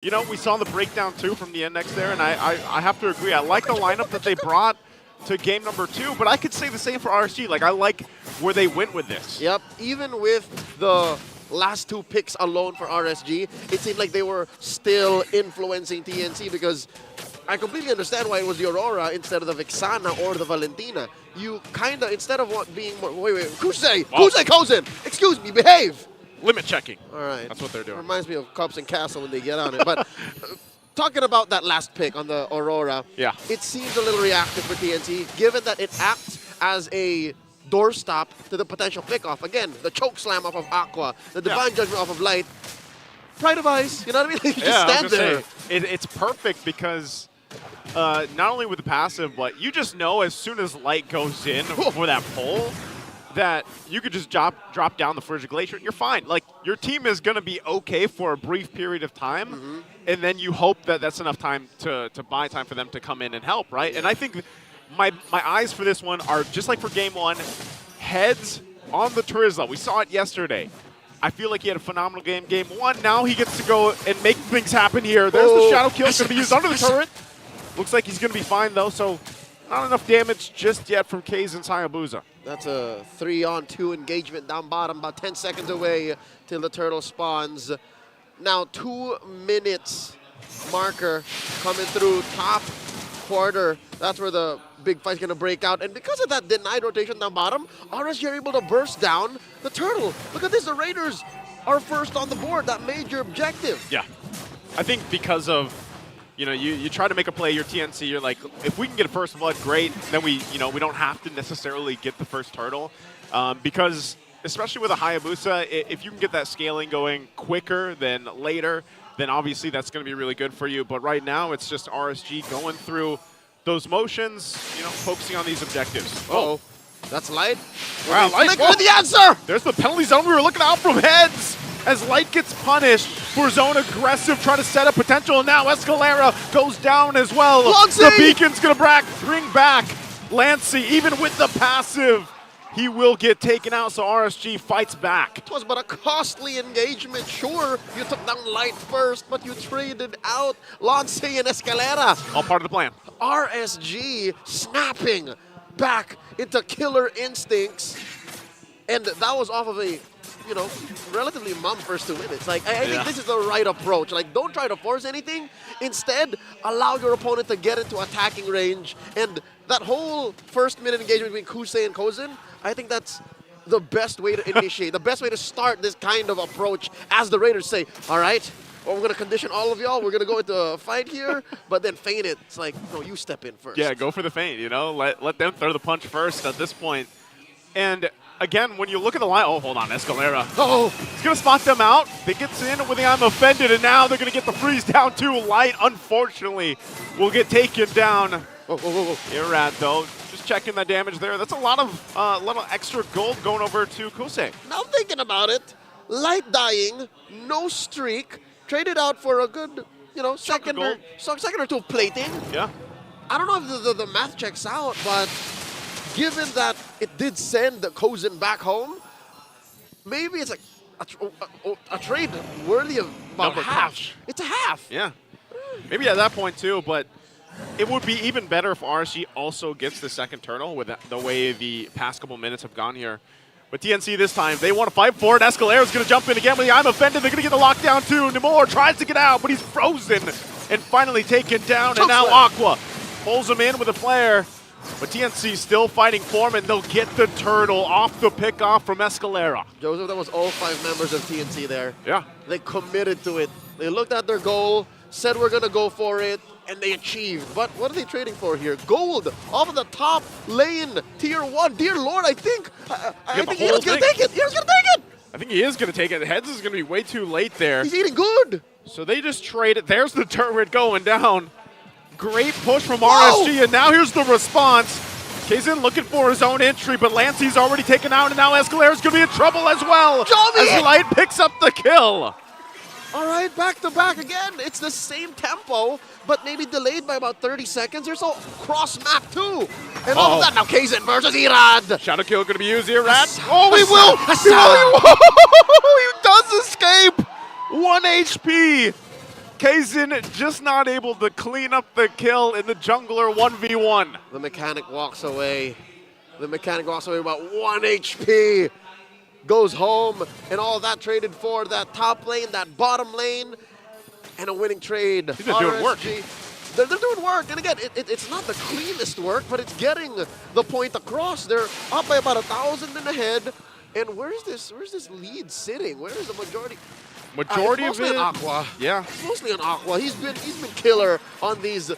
You know, we saw the breakdown too from the NX there, and I have to agree. I like the lineup that they brought to game number 2, but I could say the same for RSG. Like, I like where they went with this. Yep, even with the last 2 picks alone for RSG, it seemed like they were still influencing TNC because I completely understand why it was the Aurora instead of the Vixana or the Valentina. You kind of, instead of what being more, wait, Kusei Kozen, excuse me, behave. Limit checking. All right. That's what they're doing. Reminds me of Cubs and Castle when they get on it. But talking about that last pick on the Aurora, yeah, it seems a little reactive for TNC, given that it acts as a doorstop to the potential pickoff. Again, the choke slam off of Aqua, the divine judgment off of Light. Pride of Ice, you know what I mean? Like, you just stand there. It's perfect because not only with the passive, but you just know as soon as Light goes in for that pull, that you could just drop down the Frigid Glacier and you're fine. Like, your team is going to be okay for a brief period of time, and then you hope that that's enough time to buy time for them to come in and help, right? And I think my eyes for this one are just like for game 1, heads on the Trizla. We saw it yesterday. I feel like he had a phenomenal game. Game 1, now he gets to go and make things happen here. There's the Shadow Kill. It's going to be used under the turret. Looks like he's going to be fine, though, so not enough damage just yet from Kaizen's Hayabusa. That's a 3-on-2 engagement down bottom, about 10 seconds away till the turtle spawns. Now 2 minutes marker coming through top quarter. That's where the big fight's gonna break out. And because of that denied rotation down bottom, RSG are able to burst down the turtle. Look at this, the Raiders are first on the board, that major objective. Yeah, I think because of, you know, you try to make a play, your TNC, you're like, if we can get a first blood, great. Then we don't have to necessarily get the first turtle. Because, especially with a Hayabusa, if you can get that scaling going quicker than later, then obviously that's going to be really good for you. But right now, it's just RSG going through those motions, focusing on these objectives. Uh-oh. That's Light. Wow, Light with the answer! There's the penalty zone we were looking out from heads as Light gets punished for his own aggressive, trying to set up potential. And now Escalera goes down as well. Lancey! The beacon's going to bring back Lancey. Even with the passive, he will get taken out, so RSG fights back. It was but a costly engagement. Sure, you took down Light first, but you traded out Lancey and Escalera. All part of the plan. RSG snapping back into killer instincts. And that was off of a, relatively mum first 2 minutes. Like, I think this is the right approach. Like, don't try to force anything. Instead, allow your opponent to get into attacking range. And that whole first minute engagement between Kusei and Kozen, I think that's the best way to initiate, the best way to start this kind of approach, as the Raiders say, all right, well, we're going to condition all of y'all. We're going to go into a fight here, but then feint it. It's like, no, you step in first. Yeah, go for the feint, Let them throw the punch first at this point. And again, when you look at the line, oh, hold on, Escalera. Oh, he's going to spot them out. They gets in with the I'm offended, and now they're going to get the freeze down too. Light, unfortunately, will get taken down. Irad, though, just checking the damage there. That's a lot of extra gold going over to Kusei. Now thinking about it, Light dying, no streak, traded out for a good, second or two of plating. Yeah. I don't know if the math checks out, but given that it did send Kozen back home, maybe it's like a trade worthy of about half. It's a half. Yeah. Maybe at that point too, but it would be even better if RSG also gets the second turtle with the way the past couple minutes have gone here. But TNC this time, they want to fight for it. Escalera's going to jump in again with the I'm offended. They're going to get the lockdown too. Namor tries to get out, but he's frozen and finally taken down. And now Aqua pulls him in with a flare. But TNC still fighting for him, and they'll get the turtle off the pickoff from Escalera. Joseph, that was all 5 members of TNC there. Yeah. They committed to it. They looked at their goal, said we're going to go for it, and they achieved. But what are they trading for here? Gold off of the top lane, tier 1. Dear Lord, I think Hero's going to take it. Hero's going to take it. I think he is going to take it. Heads is going to be way too late there. He's eating good. So they just trade it. There's the turret going down. Great push from RSG, and now here's the response. Kaizen looking for his own entry, but Lancey's already taken out, and now Escalera's going to be in trouble as well. As Light picks up the kill. All right, back to back again. It's the same tempo, but maybe delayed by about 30 seconds or so. Cross map too. And all of that now, Kaizen versus Irad. Shadow kill going to be used, Irad. Oh, he does escape. 1 HP. Kazin just not able to clean up the kill in the jungler 1v1. The mechanic walks away. The mechanic walks away about 1 HP. Goes home, and all that traded for that top lane, that bottom lane, and a winning trade. He's been doing work. They're doing work, and again, it's not the cleanest work, but it's getting the point across. They're up by about 1,000 in the head. And where's this lead sitting? Where is the majority? Majority it's of it, mostly on Aqua. Yeah, It's mostly on Aqua. He's been killer on these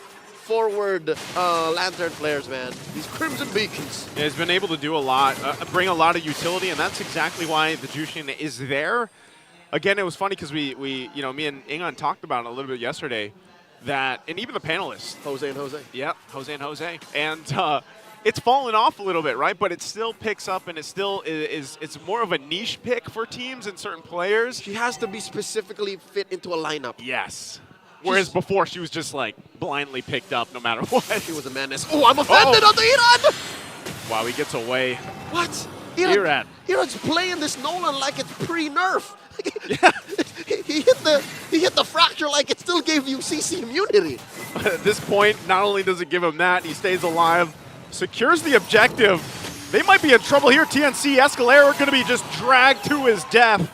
forward Lantern players, man. These Crimson Beacons. yeah, he's been able to do a lot, bring a lot of utility, and that's exactly why the Jushin is there. Again, it was funny because we me and Ingon talked about it a little bit yesterday. That, and even the panelists. Jose and Jose. Yep, Jose and Jose. And it's fallen off a little bit, right? But it still picks up, and it still it's more of a niche pick for teams and certain players. She has to be specifically fit into a lineup. Yes. Whereas before, she was just like blindly picked up no matter what. She was a menace. Oh, I'm offended on the Iran! Wow, he gets away. What? Iran. Iran's playing this Nolan like it's pre-nerf. Yeah. He hit the fracture like it still gave you CC immunity. At this point, not only does it give him that, he stays alive, secures the objective. They might be in trouble here. TNC, Escalera going to be just dragged to his death.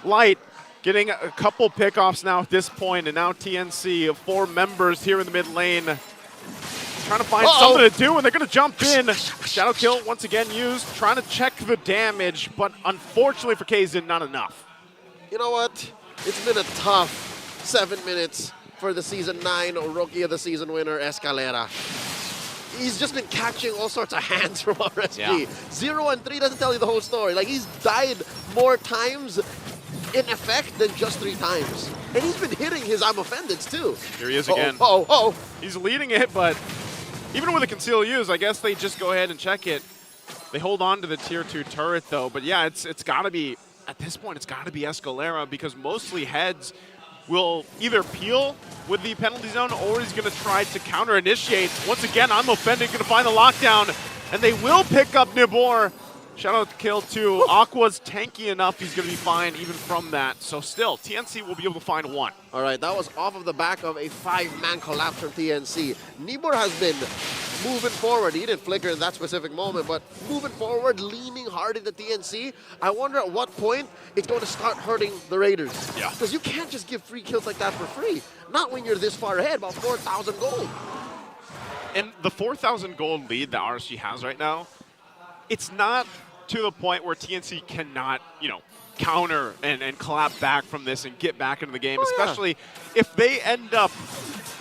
Light getting a couple pickoffs now at this point, and now TNC, 4 members here in the mid lane, trying to find something to do, and they're going to jump in. Shadow kill once again used, trying to check the damage, but unfortunately for Kazin, not enough. You know what? It's been a tough 7 minutes for the Season 9 Rookie of the Season winner, Escalera. He's just been catching all sorts of hands from RSG. Yeah. 0 and 3 doesn't tell you the whole story. Like, he's died more times in effect than just 3 times. And he's been hitting his I'm offendeds too. Here he is again. He's leading it, but even with a conceal use, I guess they just go ahead and check it. They hold on to the tier 2 turret though, but yeah, it's got to be, at this point, it's got to be Escalera because mostly heads will either peel with the penalty zone or he's going to try to counter-initiate. Once again, I'm offended, going to find the lockdown, and they will pick up Nibor. Shout out to kill too. Aqua's tanky enough, he's going to be fine even from that. So still, TNC will be able to find 1. All right, that was off of the back of a 5-man collapse from TNC. Nibor has been moving forward. He didn't flicker in that specific moment, but moving forward, leaning hard into TNC. I wonder at what point it's going to start hurting the Raiders. Yeah. Because you can't just give free kills like that for free. Not when you're this far ahead, about 4,000 gold. And the 4,000 gold lead that RSG has right now, it's not to the point where TNC cannot, counter and clap back from this and get back into the game, especially if they end up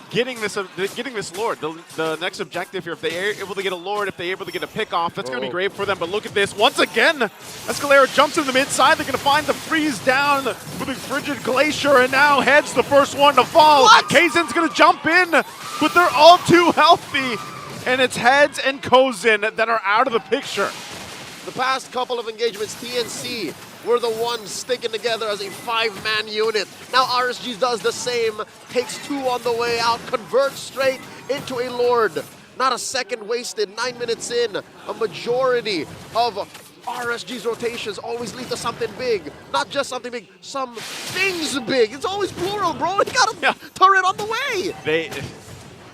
getting this Lord. The next objective here, if they're able to get a Lord, if they're able to get a pick off, that's going to be great for them. But look at this. Once again, Escalera jumps in the mid side. They're going to find the freeze down with the Frigid Glacier, and now Head's the first one to fall. Kazen's going to jump in, but they're all too healthy. And it's Heads and Kozin that are out of the picture. The past couple of engagements, TNC were the ones sticking together as a 5-man unit. Now RSG does the same, takes 2 on the way out, converts straight into a Lord. Not a second wasted, 9 minutes in. A majority of RSG's rotations always lead to something big. Not just something big, some things big. It's always plural, bro. You got a turret on the way.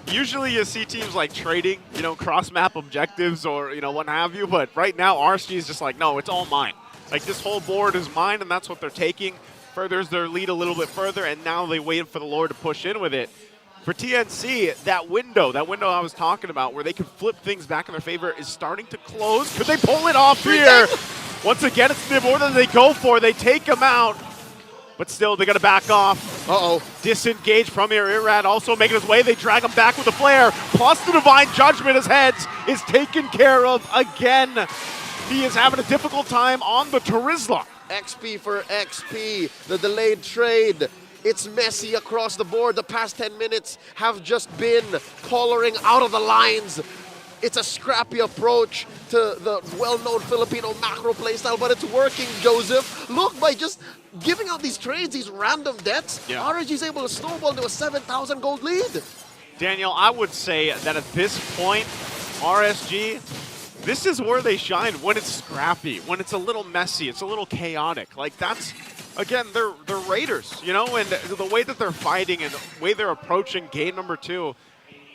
Usually you see teams like trading, cross-map objectives or, what have you, but right now RSG is just like, no, it's all mine. Like, this whole board is mine, and that's what they're taking. Furthers their lead a little bit further, and now they wait for the Lord to push in with it. For TNC, that window I was talking about where they can flip things back in their favor is starting to close. Could they pull it off here? Once again, it's Nibor that they go for. They take him out. But still, they got to back off. Disengage from here. Irad also making his way. They drag him back with the flare. Plus the Divine Judgment as Heads is taken care of again. He is having a difficult time on the Terizla. XP for XP. The delayed trade. It's messy across the board. The past 10 minutes have just been coloring out of the lines. It's a scrappy approach to the well-known Filipino macro playstyle, but it's working, Joseph. Look, by just giving out these trades, these random deaths, RSG's able to snowball into a 7,000 gold lead. Daniel, I would say that at this point, RSG, this is where they shine when it's scrappy, when it's a little messy, it's a little chaotic. Like, that's again, they're Raiders, you know, and the way that they're fighting and the way they're approaching game number 2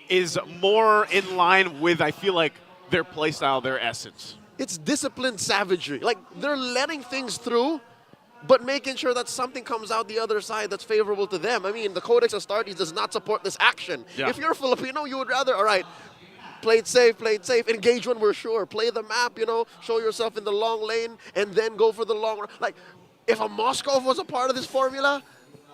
is more in line with, I feel like, their playstyle, their essence. It's disciplined savagery. Like, they're letting things through, but making sure that something comes out the other side that's favorable to them. I mean, the Codex Astartes does not support this action. Yeah. If you're a Filipino, you would rather, all right, play it safe, engage when we're sure, play the map, you know, show yourself in the long lane, and then go for the long run. Like, if a Moskov was a part of this formula,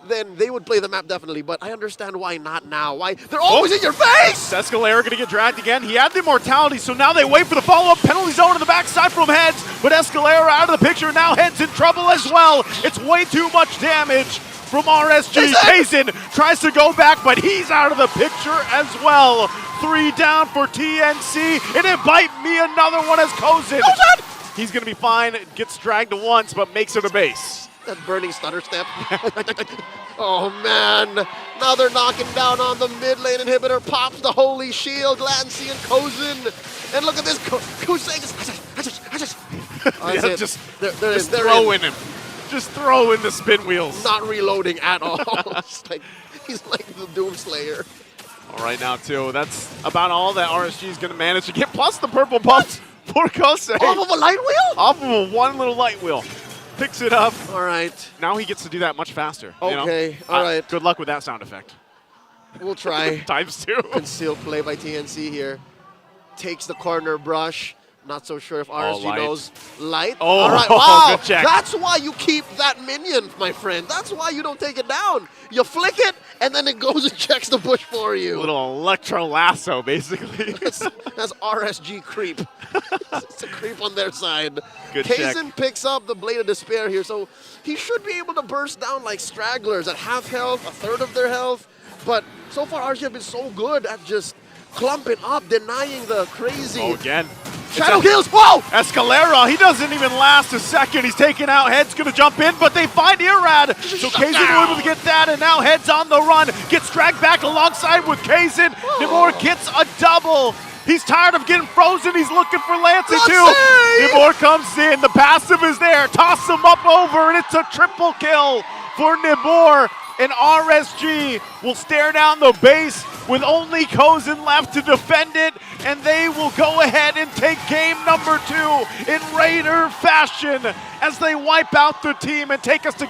then they would play the map definitely, but I understand why not now. Why they're always in your face! Escalera going to get dragged again. He had the immortality, so now they wait for the follow-up penalty zone in the backside from Heads, but Escalera out of the picture, now Heads in trouble as well. It's way too much damage from RSG. Kazin tries to go back, but he's out of the picture as well. 3 down for TNC, and it bite me another one as Kozin. He's going to be fine, gets dragged once, but makes it a base. That burning stutter step. Oh, man. Now they're knocking down on the mid lane inhibitor. Pops the holy shield. Glancy and Kozin. And look at this. Kusei just throw in him. Just throw in the spin wheels. Not reloading at all. He's like the Doomslayer. All right, now, too. That's about all that RSG is going to manage to get. Plus the purple buffs for Kosei. Off of a light wheel? Off of a one little light wheel. Picks it up. All right. Now he gets to do that much faster. Okay, you know? all right. Good luck with that sound effect. We'll try. ×2. Concealed play by TNC here. Takes the corner brush. Not so sure if RSG knows. Light. Oh, all right. Wow. Good check. That's why you keep that minion, my friend. That's why you don't take it down. You flick it, and then it goes and checks the bush for you. A little electro lasso, basically. That's RSG creep. It's a creep on their side. Good Kazin check. picks up the Blade of Despair here, so he should be able to burst down like stragglers at half health, a third of their health. But so far, RSG have been so good at just clumping up, denying the crazy. Oh, again. Shadow kills. Whoa! Escalera, he doesn't even last a second. He's taken out. Head's going to jump in, but they find Irad. So Kazin able to get that, and now Head's on the run. Gets dragged back alongside with Kazin. Nimor gets a double. He's tired of getting frozen. He's looking for Lancey too. Nimor comes in. The passive is there. Toss him up over, and it's a triple kill for Nimor. And RSG will stare down the base with only Kozin left to defend it, and they will go ahead and take game number 2 in Raider fashion as they wipe out the team and take us to